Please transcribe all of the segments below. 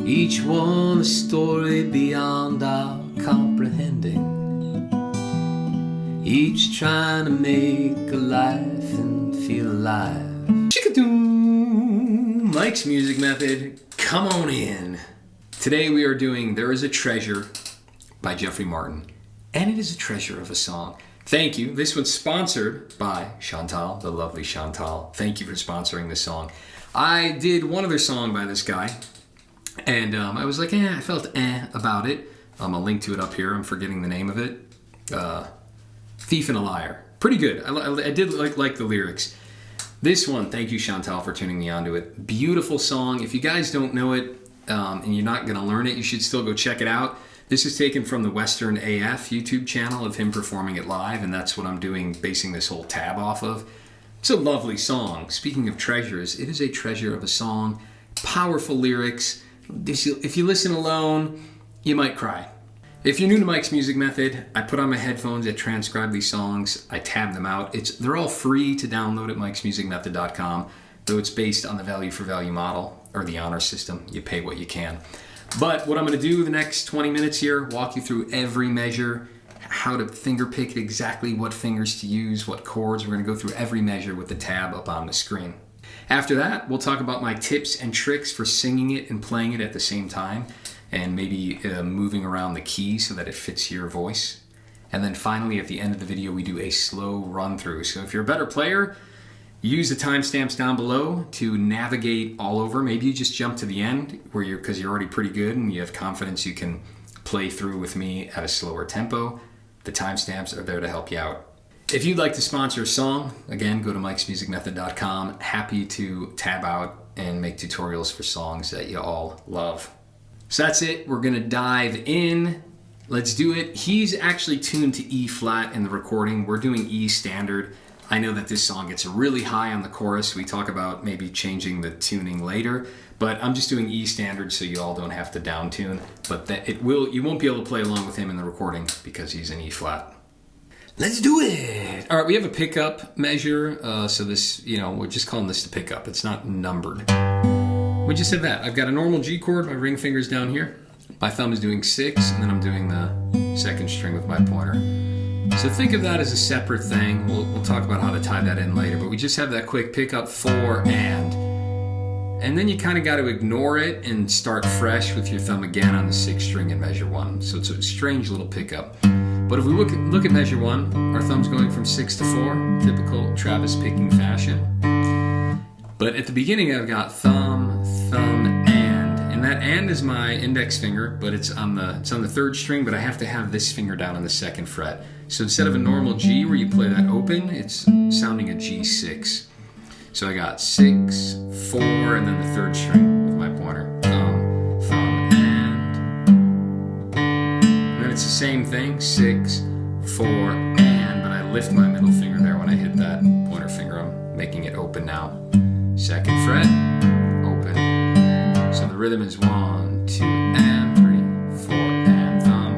each one a story beyond our comprehending, each trying to make a life and feel alive. Chick-a-doom! Mike's Music Method, come on in. Today we are doing There Is a Treasure by Jeffrey Martin, and it is a treasure of a song. Thank you. This one's sponsored by Chantal, the lovely Chantal. Thank you for sponsoring this song. I did one other song by this guy, and I was like, I felt about it. I'll link to it up here. I'm forgetting the name of it. Thief and a Liar. Pretty good. I did like the lyrics. This one, thank you, Chantal, for tuning me onto it. Beautiful song. If you guys don't know it and you're not going to learn it, you should still go check it out. This is taken from the Western AF YouTube channel of him performing it live, and that's what I'm doing, basing this whole tab off of. It's a lovely song. Speaking of treasures, it is a treasure of a song. Powerful lyrics. If you listen alone, you might cry. If you're new to Mike's Music Method, I put on my headphones, I transcribe these songs, I tab them out. They're all free to download at mikesmusicmethod.com, though it's based on the value for value model, or the honor system. You pay what you can. But what I'm going to do the next 20 minutes here, walk you through every measure, how to finger pick exactly what fingers to use, what chords. We're going to go through every measure with the tab up on the screen. After that, we'll talk about my tips and tricks for singing it and playing it at the same time, and maybe moving around the key so that it fits your voice. And then finally, at the end of the video, we do a slow run through. So if you're a better player, use the timestamps down below to navigate all over. Maybe you just jump to the end because you're already pretty good and you have confidence you can play through with me at a slower tempo. The timestamps are there to help you out. If you'd like to sponsor a song, again, go to mikesmusicmethod.com. Happy to tab out and make tutorials for songs that you all love. So that's it. We're going to dive in. Let's do it. He's actually tuned to E flat in the recording. We're doing E standard. I know that this song gets really high on the chorus. We talk about maybe changing the tuning later, but I'm just doing E standard so you all don't have to down tune. But you won't be able to play along with him in the recording because he's in E flat. Let's do it. All right, we have a pickup measure. So this, we're just calling this the pickup. It's not numbered. We just said that. I've got a normal G chord. My ring finger's down here. My thumb is doing 6, and then I'm doing the second string with my pointer. So think of that as a separate thing. We'll talk about how to tie that in later, but we just have that quick pickup 4 and then you kind of got to ignore it and start fresh with your thumb again on the 6th string in measure 1. So it's a strange little pickup. But if we look at measure 1, our thumb's going from 6 to 4, typical Travis picking fashion. But at the beginning I've got thumb, and that and is my index finger, but it's on the 3rd string, but I have to have this finger down on the 2nd fret. So instead of a normal G where you play that open, it's sounding a G6. So I got 6, 4, and then the 3rd string with my pointer. Thumb, and then it's the same thing, 6, 4, and, but I lift my middle finger there when I hit that pointer finger. I'm making it open now. 2nd fret, open. So the rhythm is 1, 2, and 3, 4, and thumb,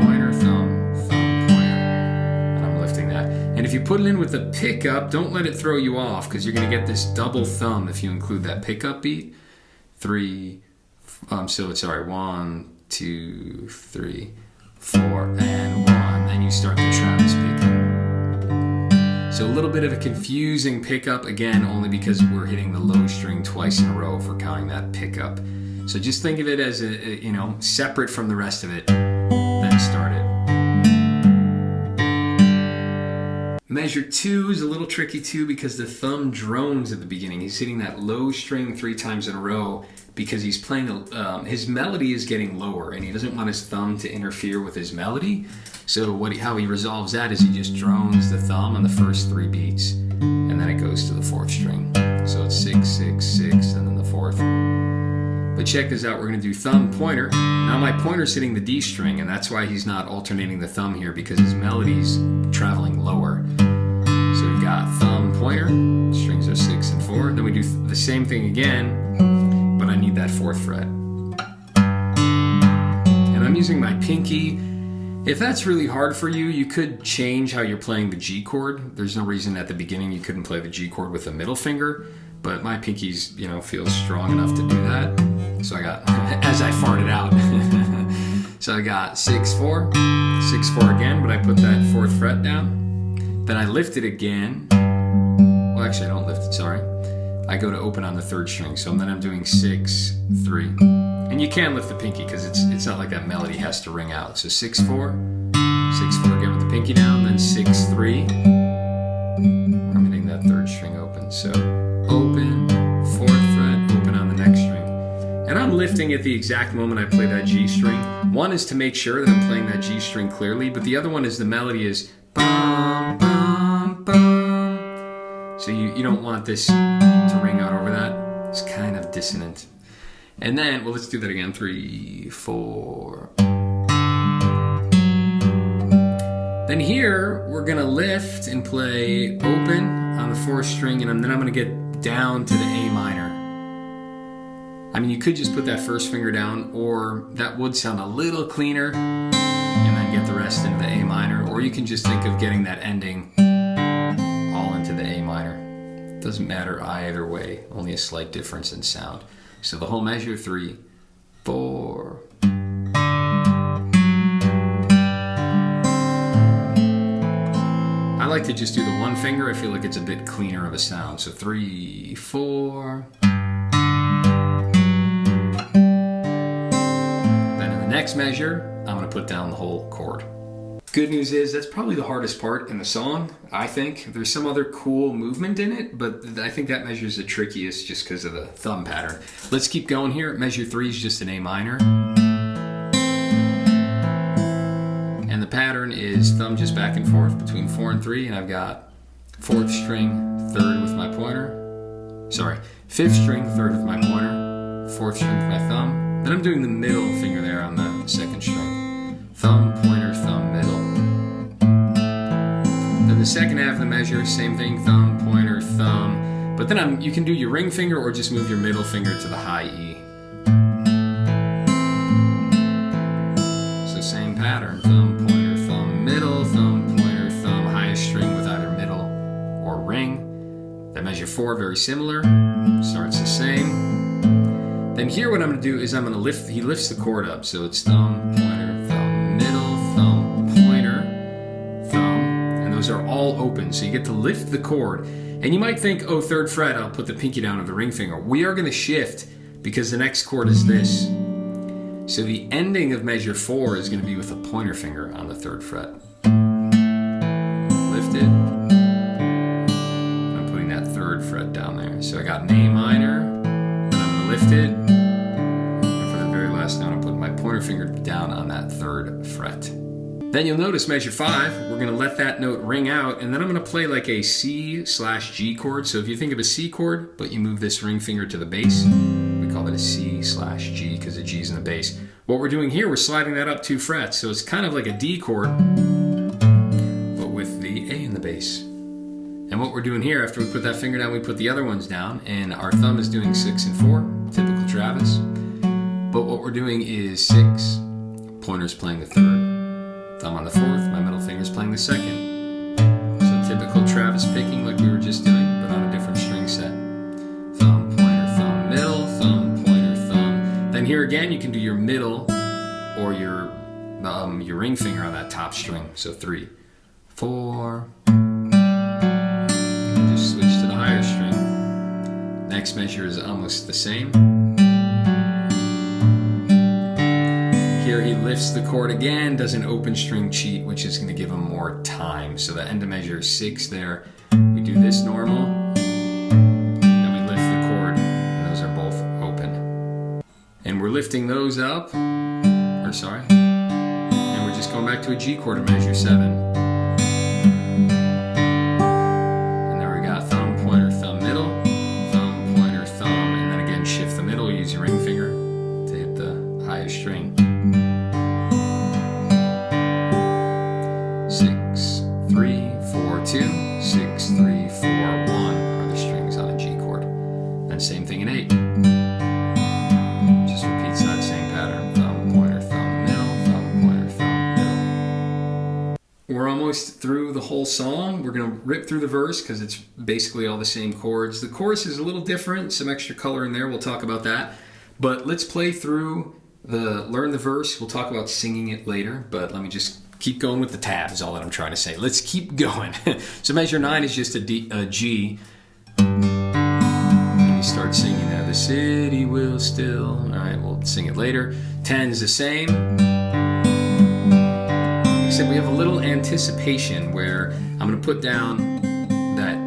pointer, thumb, pointer. And I'm lifting that. And if you put it in with the pickup, don't let it throw you off because you're going to get this double thumb if you include that pickup beat. 3, 1, 2, 3, 4, and 1. Then you start the Travis picking. So a little bit of a confusing pickup, again, only because we're hitting the low string twice in a row if we're counting that pickup. So just think of it as separate from the rest of it, then start it. Measure 2 is a little tricky too because the thumb drones at the beginning. He's hitting that low string 3 times in a row because he's playing, his melody is getting lower and he doesn't want his thumb to interfere with his melody. So how he resolves that is he just drones the thumb on the first 3 beats and then it goes to the 4th string. So it's 6, 6, 6, and then the 4th. But check this out, we're going to do thumb, pointer. Now my pointer's hitting the D string and that's why he's not alternating the thumb here because his melody's traveling lower. So we've got thumb, pointer, strings are 6 and 4. Then we do the same thing again, but I need that 4th fret. And I'm using my pinky. If that's really hard for you, you could change how you're playing the G chord. There's no reason at the beginning you couldn't play the G chord with the middle finger, but my pinkies, feels strong enough to do that. So I got, as I farted out. So I got 6, 4, 6, 4 again, but I put that 4th fret down. Then I lift it again. Well, actually I don't lift it, sorry. I go to open on the 3rd string. So then I'm doing 6, 3. And you can lift the pinky because it's not like that melody has to ring out. So 6, 4, 6, 4 again with the pinky down, then 6, 3. I'm hitting that 3rd string open. So open, 4th fret, open on the next string. And I'm lifting at the exact moment I play that G string. One is to make sure that I'm playing that G string clearly, but the other one is the melody is bum, bum, bum. So you don't want this to ring out over that. It's kind of dissonant. And then, well, let's do that again. 3, 4. Then here, we're gonna lift and play open on the 4th string, and then I'm gonna get down to the A minor. I mean, you could just put that 1st finger down, or that would sound a little cleaner, and then get the rest into the A minor, or you can just think of getting that ending all into the A minor. Doesn't matter either way, only a slight difference in sound. So the whole measure, 3, 4. I like to just do the 1 finger. I feel like it's a bit cleaner of a sound. So 3, 4. Next measure, I'm going to put down the whole chord. Good news is that's probably the hardest part in the song, I think. There's some other cool movement in it, but I think that measure is the trickiest just because of the thumb pattern. Let's keep going here. Measure 3 is just an A minor. And the pattern is thumb just back and forth between 4 and 3, and I've got 4th string, 3rd with my pointer. Sorry, 5th string, 3rd with my pointer, 4th string with my thumb. Then I'm doing the middle finger there on the 2nd string. Thumb, pointer, thumb, middle. Then the second half of the measure, same thing, thumb, pointer, thumb. But then you can do your ring finger or just move your middle finger to the high E. So same pattern, thumb, pointer, thumb, middle, thumb, pointer, thumb, highest string with either middle or ring. Then measure 4, very similar, starts the same. Then here what I'm going to do is I'm going to lift, he lifts the chord up, so it's thumb, pointer, thumb, middle, thumb, pointer, thumb, and those are all open, so you get to lift the chord. And you might think, oh, 3rd fret, I'll put the pinky down of the ring finger. We are going to shift because the next chord is this. So the ending of measure 4 is going to be with a pointer finger on the 3rd fret. Lift it. I'm putting that 3rd fret down there. So I got an A minor. Lift it, and for the very last note, I'm putting my pointer finger down on that 3rd fret. Then you'll notice measure 5, we're going to let that note ring out, and then I'm going to play like a C/G chord. So if you think of a C chord, but you move this ring finger to the bass, we call it a C/G because the G's in the bass. What we're doing here, we're sliding that up 2 frets, so it's kind of like a D chord, but with the A in the bass. And what we're doing here, after we put that finger down, we put the other ones down, and our thumb is doing 6 and 4, typical Travis. But what we're doing is 6, pointer's playing the 3rd, thumb on the 4th, my middle finger's playing the 2nd. So typical Travis picking like we were just doing, but on a different string set. Thumb, pointer, thumb, middle, thumb, pointer, thumb. Then here again, you can do your middle or your ring finger on that top string. So 3, 4. Switch to the higher string. Next measure is almost the same. Here he lifts the chord again, does an open string cheat, which is going to give him more time. So the end of measure 6 there, we do this normal, then we lift the chord, and those are both open. And we're lifting those up, and we're just going back to a G chord in measure 7. Use your ring finger to hit the highest string. 6, 3, 4, 2, 6, 3, 4, 1 are the strings on a G chord. And same thing in 8. Just repeats that same pattern. Thumb, pointer, thumb, middle, thumb, pointer, thumb, middle. We're almost through the whole song. We're going to rip through the verse because it's basically all the same chords. The chorus is a little different, some extra color in there. We'll talk about that. But let's play through learn the verse. We'll talk about singing it later, but let me just keep going with the tab is all that I'm trying to say. Let's keep going. So measure 9 is just a G. And we start singing that. The city will still. All right, we'll sing it later. 10 is the same. Except we have a little anticipation where I'm going to put down that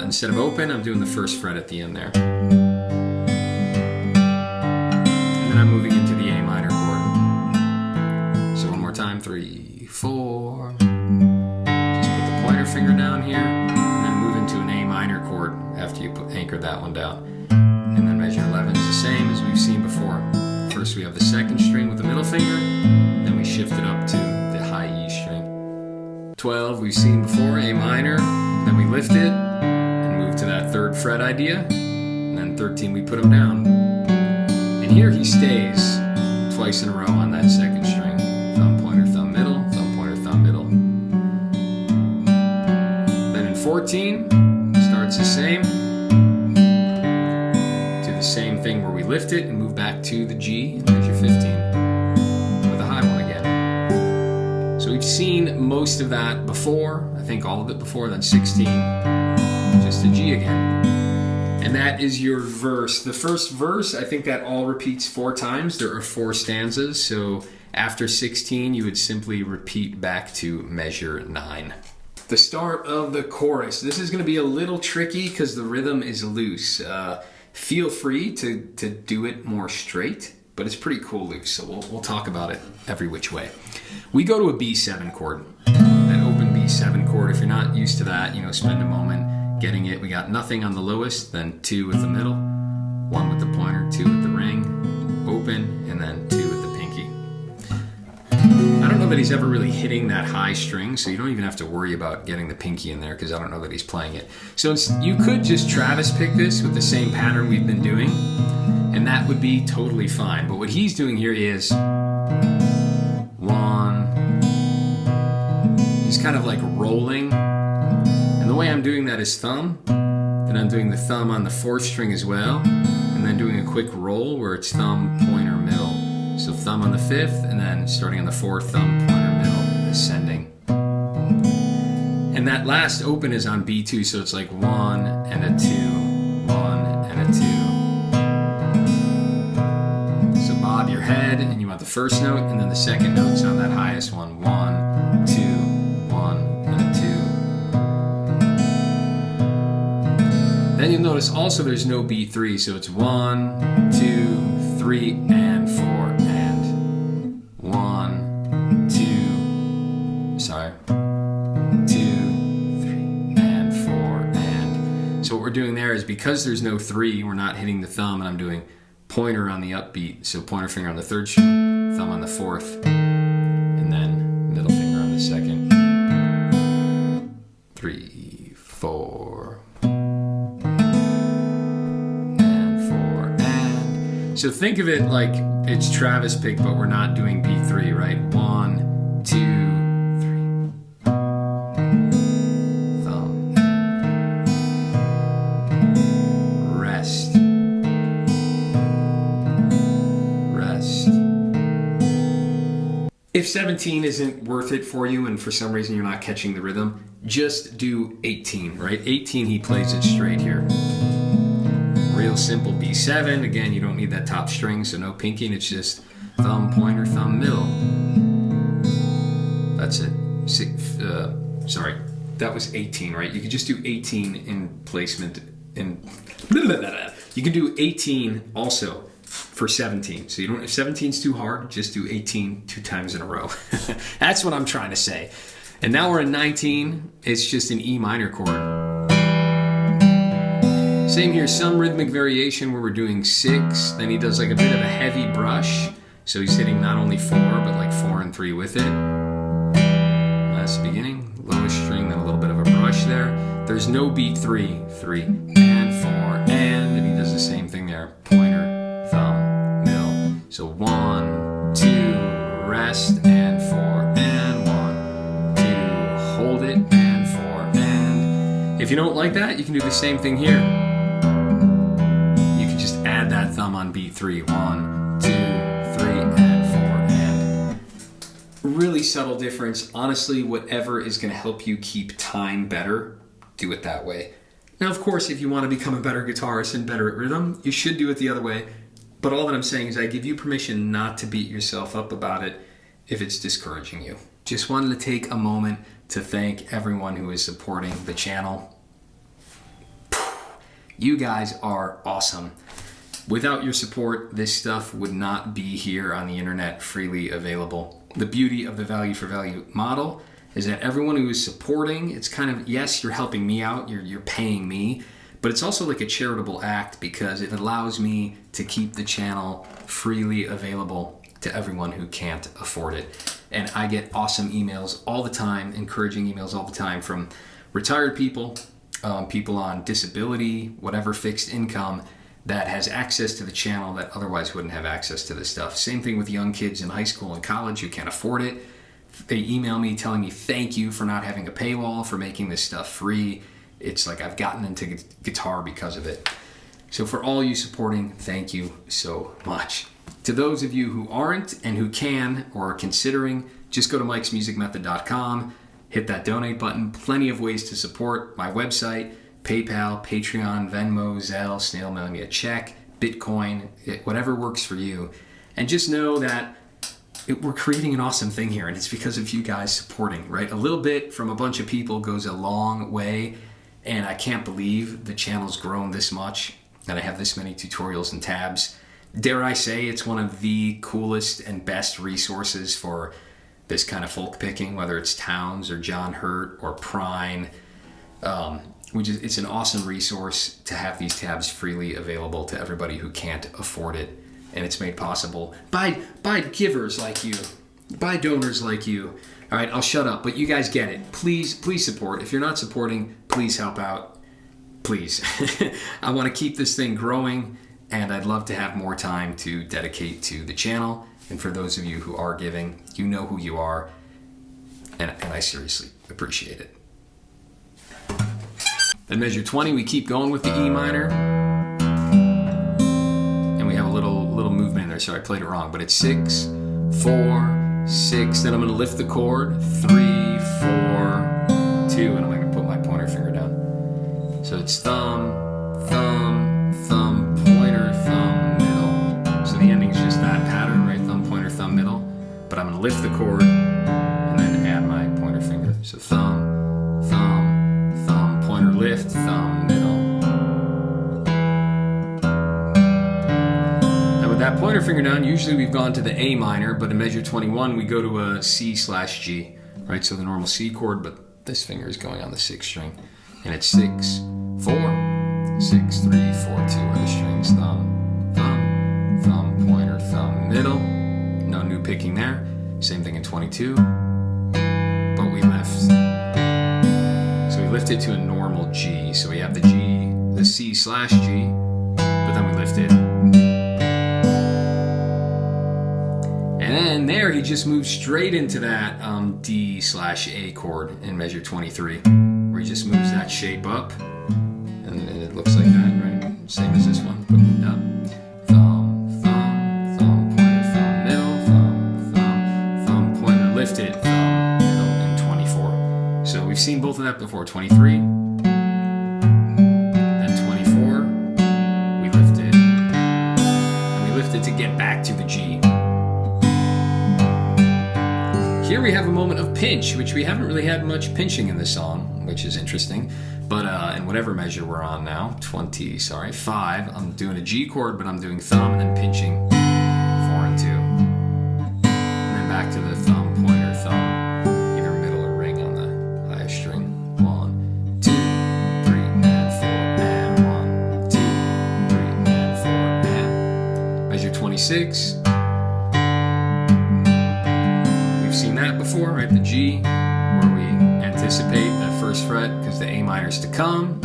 instead of open, I'm doing the first fret at the end there. And then I'm moving into the A minor chord. So one more time, 3, 4. Just put the pointer finger down here, and then move into an A minor chord after you anchor that one down. And then measure 11 is the same as we've seen before. First we have the second string with the middle finger, then we shift it up to the high E string. 12 we've seen before, A minor, then we lift it and move to that third fret idea, and then 13 we put him down. And here he stays twice in a row on that second string. Thumb, pointer, thumb, middle, thumb, pointer, thumb, middle. Then in 14, starts the same. Do the same thing where we lift it and move back to the G and measure 15 with a high one again. So we've seen most of that before, I think all of it before, then 16, just a G again. And that is your verse. The first verse, I think that all repeats 4 times. There are 4 stanzas, so after 16, you would simply repeat back to measure 9. The start of the chorus. This is going to be a little tricky because the rhythm is loose. Feel free to do it more straight, but it's pretty cool loose, so we'll talk about it every which way. We go to a B7 chord, that open B7 chord. If you're not used to that, spend a moment getting it. We got nothing on the lowest, then 2 with the middle, 1 with the pointer, 2 with the ring, open, and then 2 with the pinky. I don't know that he's ever really hitting that high string, so you don't even have to worry about getting the pinky in there because I don't know that he's playing it. So you could just Travis pick this with the same pattern we've been doing, and that would be totally fine. But what he's doing here is 1. He's kind of like rolling. And the way I'm doing that is thumb, then I'm doing the thumb on the 4th string as well, and then doing a quick roll where it's thumb, pointer, middle. So thumb on the 5th, and then starting on the 4th, thumb, pointer, middle, ascending. And that last open is on B2, so it's like 1 and a 2, 1 and a 2. So bob your head, and you want the first note, and then the second note's on that highest one, 1, 2, 1, and a 2. Then you'll notice also there's no B3, so it's 1, 2, 3, and 4, and 1, 2, 2, 3, and 4, and. So what we're doing there is because there's no 3, we're not hitting the thumb, and I'm doing pointer on the upbeat, so pointer finger on the 3rd string, thumb on the 4th, and then middle finger on the 2nd. 3, 4. So think of it like it's Travis pick, but we're not doing B3, right? 1, 2, 3. Thumb. Rest. Rest. If 17 isn't worth it for you and for some reason you're not catching the rhythm, just do 18, right? 18, he plays it straight here. Real simple B7. Again, you don't need that top string, so no pinking. It's just thumb, pointer, thumb, middle. That's it. Sorry, that was 18, right? You could just do 18 in placement. You can do 18 also for 17. So you don't. If 17's too hard, just do 18 2 times in a row. That's what I'm trying to say. And now we're in 19. It's just an E minor chord. Same here, some rhythmic variation where we're doing 6, then he does like a bit of a heavy brush, so he's hitting not only 4, but like 4 and 3 with it. That's the beginning, lowest string, then a little bit of a brush there. There's no beat 3, 3, and 4, and he does the same thing there, pointer, thumb, middle. So 1, 2, rest, and 4, and 1, 2, hold it, and 4, and. If you don't like that, you can do the same thing here. Add that thumb on on beat 3. 1, 2, 3, and 4, and really subtle difference. Honestly, whatever is going to help you keep time better, do it that way. Now, of course, if you want to become a better guitarist and better at rhythm, you should do it the other way. But all that I'm saying is I give you permission not to beat yourself up about it if it's discouraging you. Just wanted to take a moment to thank everyone who is supporting the channel. You guys are awesome. Without your support, this stuff would not be here on the internet freely available. The beauty of the value for value model is that everyone who is supporting, it's kind of, yes, you're helping me out, you're paying me, but it's also like a charitable act because it allows me to keep the channel freely available to everyone who can't afford it. And I get awesome emails all the time, encouraging emails all the time from retired people, people on disability, whatever fixed income, that has access to the channel that otherwise wouldn't have access to this stuff. Same thing with young kids in high school and college who can't afford it. They email me telling me thank you for not having a paywall, for making this stuff free. It's like I've gotten into guitar because of it. So for all you supporting, thank you so much. To those of you who aren't and who can or are considering, just go to mikesmusicmethod.com, hit that donate button. Plenty of ways to support my website, PayPal, Patreon, Venmo, Zelle, snail mail me a check, Bitcoin, whatever works for you. And just know that we're creating an awesome thing here, and it's because of you guys supporting, right? A little bit from a bunch of people goes a long way, and I can't believe the channel's grown this much, and I have this many tutorials and tabs. Dare I say it's one of the coolest and best resources for this kind of folk picking, whether it's Townes or John Hurt or Prine. It's an awesome resource to have these tabs freely available to everybody who can't afford it. And it's made possible by givers like you, by donors like you. All right, I'll shut up, but you guys get it. Please support. If you're not supporting, please help out. Please. I want to keep this thing growing, and I'd love to have more time to dedicate to the channel. And for those of you who are giving, you know who you are, and I seriously appreciate it. Then measure 20, we keep going with the E minor. And we have a little movement in there, so I played it wrong, but it's 6, 4, 6, then I'm gonna lift the chord, 3, 4, 2, and I'm gonna put my pointer finger down. So it's thumb, thumb, thumb, pointer, thumb, middle. So the ending's just that pattern, right? Thumb, pointer, thumb, middle. But I'm gonna lift the chord and then add my pointer finger. So thumb, thumb, thumb, pointer, lift, thumb, middle. That pointer finger down, usually we've gone to the A minor, but in measure 21 we go to a C/G, right? So the normal C chord, but this finger is going on the 6th string. And it's 6, 4, 6, 3, 4, 2 are the strings. Thumb, thumb, thumb, pointer, thumb, middle. No new picking there. Same thing in 22, but we lift. So we lift it to a normal G. So we have the G, the C/G, but then we lift it. And there he just moves straight into that D/A chord in measure 23, where he just moves that shape up, and it looks like that, right? Same as this one, but moved up. Thumb, thumb, thumb, pointer, thumb, middle, thumb, thumb, thumb, pointer, lift it, thumb, middle, and 24. So we've seen both of that before, 23, then 24, we lift it, and we lift it to get back to the G. Here we have a moment of pinch, which we haven't really had much pinching in this song, which is interesting. But in whatever measure we're on now, 5, I'm doing a G chord, but I'm doing thumb and then pinching 4 and 2. And then back to the thumb, pointer, thumb, either middle or ring on the highest string. 1, 2, 3, and 4, and 1, 2, 3, and 4, and measure 26. Seen that before, right? The G, where we anticipate that first fret because the A minor's to come.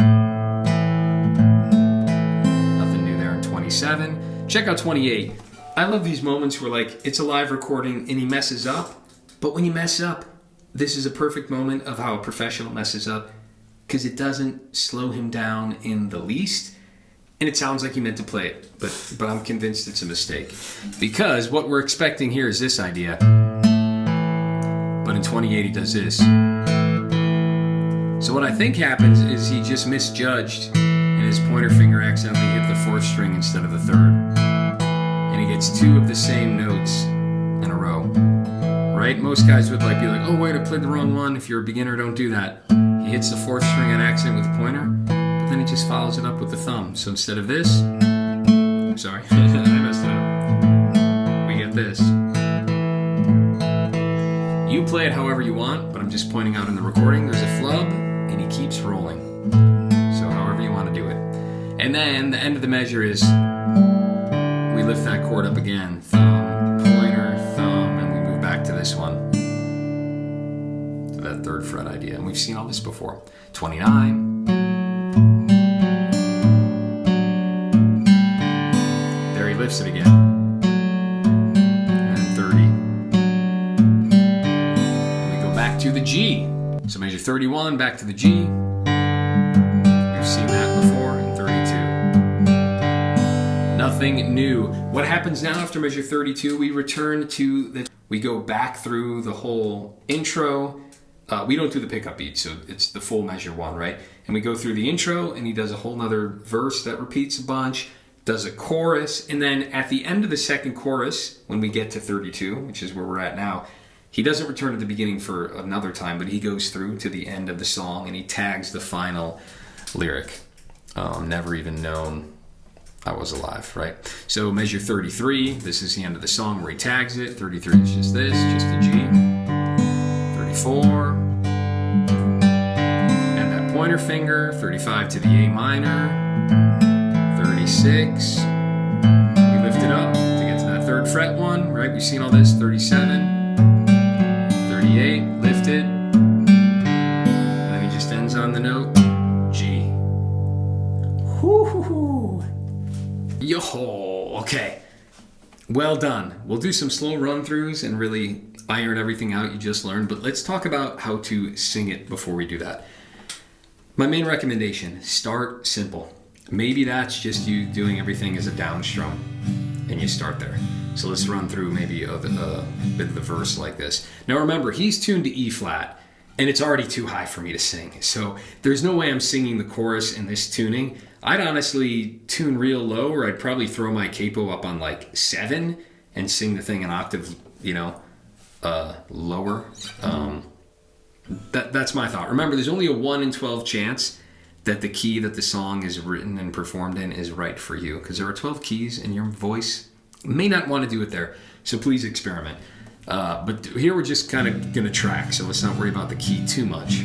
Nothing new there in 27. Check out 28. I love these moments where like it's a live recording and he messes up, but when you mess up, this is a perfect moment of how a professional messes up because it doesn't slow him down in the least. and it sounds like he meant to play it, but I'm convinced it's a mistake. Because what we're expecting here is this idea. But in 28 he does this. So what I think happens is he just misjudged and his pointer finger accidentally hit the 4th string instead of the 3rd. And he gets 2 of the same notes in a row. Right? Most guys would be like, oh wait, I played the wrong one. If you're a beginner, don't do that. He hits the 4th string on accident with the pointer, but then he just follows it up with the thumb. So instead of this, sorry, I messed it up. We get this. You play it however you want, but I'm just pointing out in the recording, there's a flub, and he keeps rolling. So however you want to do it. And then the end of the measure is, we lift that chord up again, thumb, pointer, thumb, and we move back to this one. To that 3rd fret idea. And we've seen all this before. 29. There he lifts it again. To the G. So measure 31, back to the G. You've seen that before in 32. Nothing new. What happens now after measure 32? We return to we go back through the whole intro. We don't do the pickup beat, so it's the full measure 1, right? And we go through the intro, and he does a whole nother verse that repeats a bunch, does a chorus, and then at the end of the 2nd chorus, when we get to 32, which is where we're at now, he doesn't return at the beginning for another time, but he goes through to the end of the song and he tags the final lyric. Never even known I was alive, right? So measure 33, this is the end of the song where he tags it. 33 is just this, just a G. 34, and that pointer finger. 35 to the A minor. 36, we lift it up to get to that 3rd fret one, right? We've seen all this. 37. 38, lifted, and then he just ends on the note G. Whoo-hoo-hoo. Yo-ho, okay. Well done. We'll do some slow run-throughs and really iron everything out you just learned, but let's talk about how to sing it before we do that. My main recommendation, start simple. Maybe that's just you doing everything as a down strum, and you start there. So let's run through maybe a bit of the verse like this. Now remember, he's tuned to E flat, and it's already too high for me to sing. So there's no way I'm singing the chorus in this tuning. I'd honestly tune real low, or I'd probably throw my capo up on like 7 and sing the thing an octave, lower. That's my thought. Remember, there's only a 1 in 12 chance that the key that the song is written and performed in is right for you, because there are 12 keys and your voice may not want to do it there, so please experiment. But here we're just kind of going to track, so let's not worry about the key too much.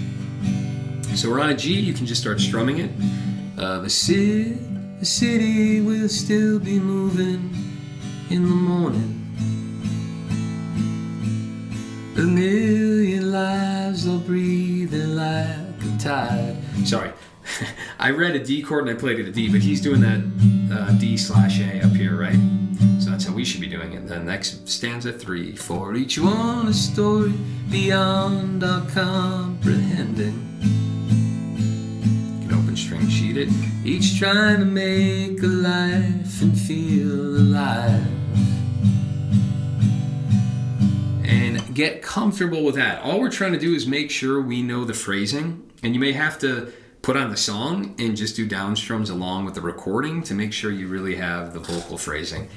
So we're on a G, you can just start strumming it. The city will still be moving in the morning. A million lives are breathing like a tide. Sorry, I read a D chord and I played it a D, but he's doing that D/A up here, right? So that's how we should be doing it. The next stanza 3, for each one a story beyond our comprehending. You can open string sheet it. Each trying to make a life and feel alive. And get comfortable with that. All we're trying to do is make sure we know the phrasing, and you may have to put on the song and just do down strums along with the recording to make sure you really have the vocal phrasing.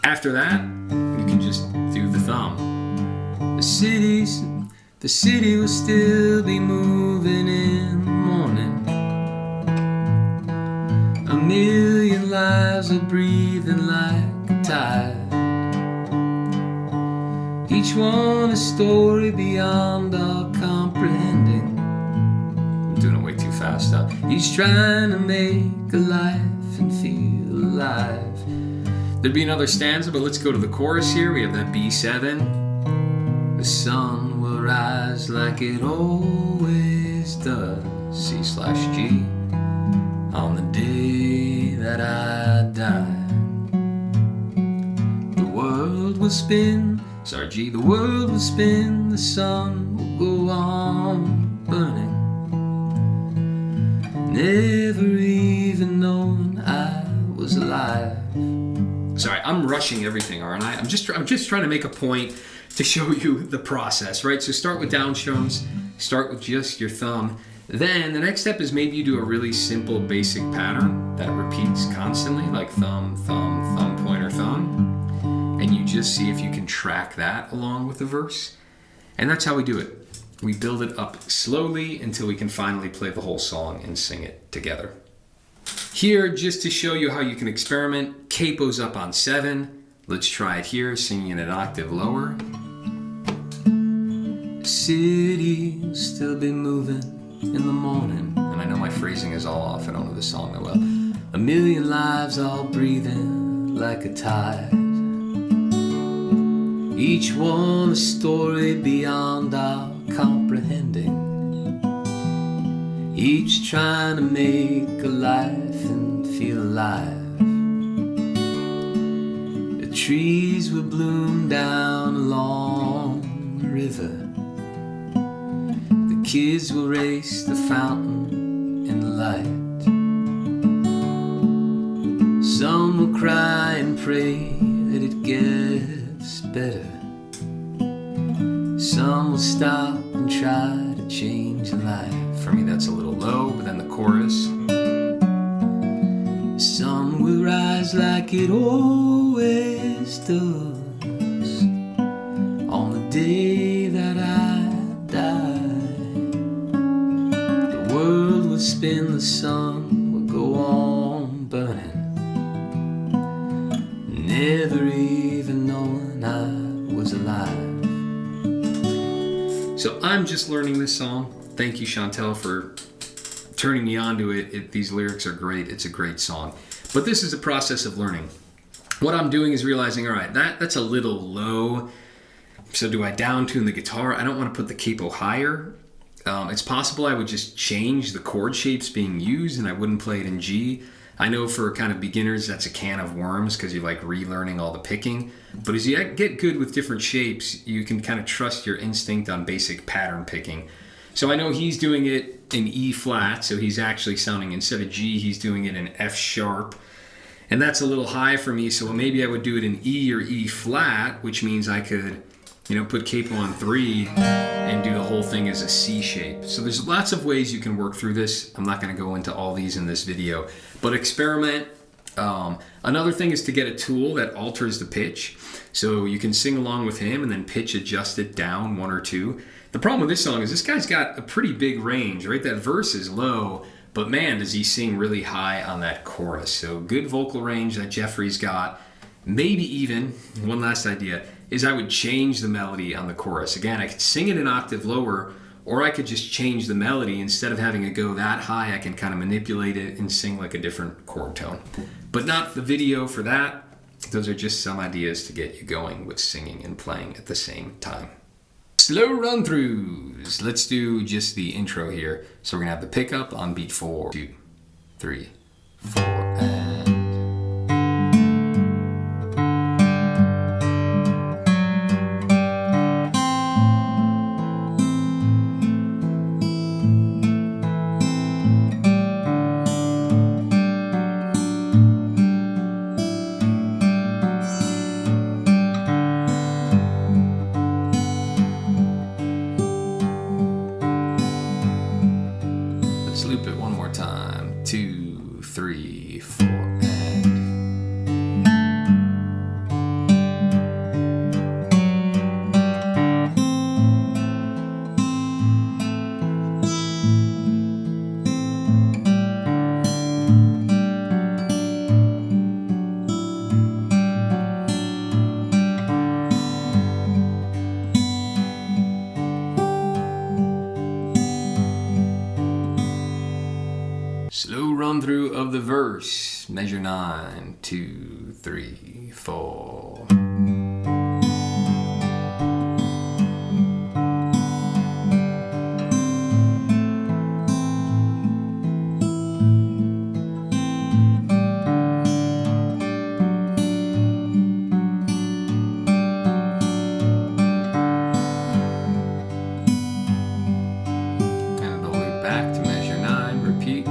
After that, you can just do the thumb. The city will still be moving in the morning. A million lives are breathing like a tide. Each one a story beyond our comprehending. I'm doing it way too fast, huh? Each trying to make a life and feel alive. There'd be another stanza, but let's go to the chorus here. We have that B7. The sun will rise like it always does, C/G, on the day that I die. The world will spin, G, the world will spin, the sun will go on burning. Never even known I was alive. Sorry, I'm rushing everything, aren't I? I'm just trying to make a point to show you the process, right? So start with downstrums, start with just your thumb. Then the next step is maybe you do a really simple basic pattern that repeats constantly, like thumb, thumb, thumb, pointer, thumb. And you just see if you can track that along with the verse. And that's how we do it. We build it up slowly until we can finally play the whole song and sing it together. Here, just to show you how you can experiment, Capo's up on 7. Let's try it here, singing an octave lower. City still be moving in the morning. And I know my phrasing is all off, I don't know the song that well. A million lives all breathing like a tide. Each one a story beyond our comprehending. Each trying to make a life and feel alive. The trees will bloom down along the river. The kids will race the fountain in the light. Some will cry and pray that it gets better. Some will stop and try to change a life. For me that's a little low, but then the chorus. The sun will rise like it always does on the day that I die. The world will spin, the sun will go on burning, never even knowing I was alive. So I'm just learning this song. Thank you, Chantel, for turning me on to it. These lyrics are great. It's a great song. But this is a process of learning. What I'm doing is realizing, all right, that's a little low. So do I down tune the guitar? I don't want to put the capo higher. It's possible I would just change the chord shapes being used and I wouldn't play it in G. I know for kind of beginners that's a can of worms because you're like relearning all the picking. But as you get good with different shapes, you can kind of trust your instinct on basic pattern picking. So I know he's doing it in E flat, so he's actually sounding, instead of G, he's doing it in F sharp. And that's a little high for me, so maybe I would do it in E or E flat, which means I could, put capo on 3 and do the whole thing as a C shape. So there's lots of ways you can work through this. I'm not going to go into all these in this video, but experiment. Another thing is to get a tool that alters the pitch. So you can sing along with him and then pitch adjust it down 1 or 2. The problem with this song is this guy's got a pretty big range, right? That verse is low, but man, does he sing really high on that chorus. So good vocal range that Jeffrey's got. Maybe even, one last idea, is I would change the melody on the chorus. Again, I could sing it an octave lower, or I could just change the melody. Instead of having it go that high, I can kind of manipulate it and sing like a different chord tone. But not the video for that. Those are just some ideas to get you going with singing and playing at the same time. Slow run-throughs. Let's do just the intro here. So we're gonna have the pickup on beat 4, 2, 3, 4, and... loop it one more time. 2, 3, 4, and... Slow run through of the verse. Measure 9, 2, 3, 4. And the loop back to measure 9, repeat.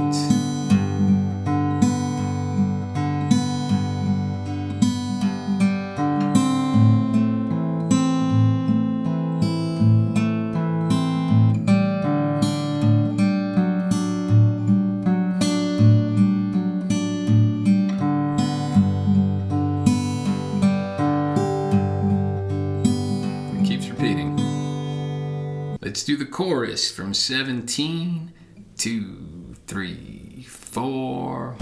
Let's do the chorus from 17, 2, 3, 4.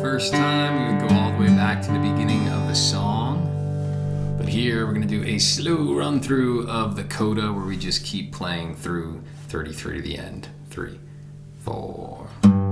First time we would go all the way back to the beginning of the song, but here we're going to do a slow run through of the coda where we just keep playing through 33 to the end. 3, 4.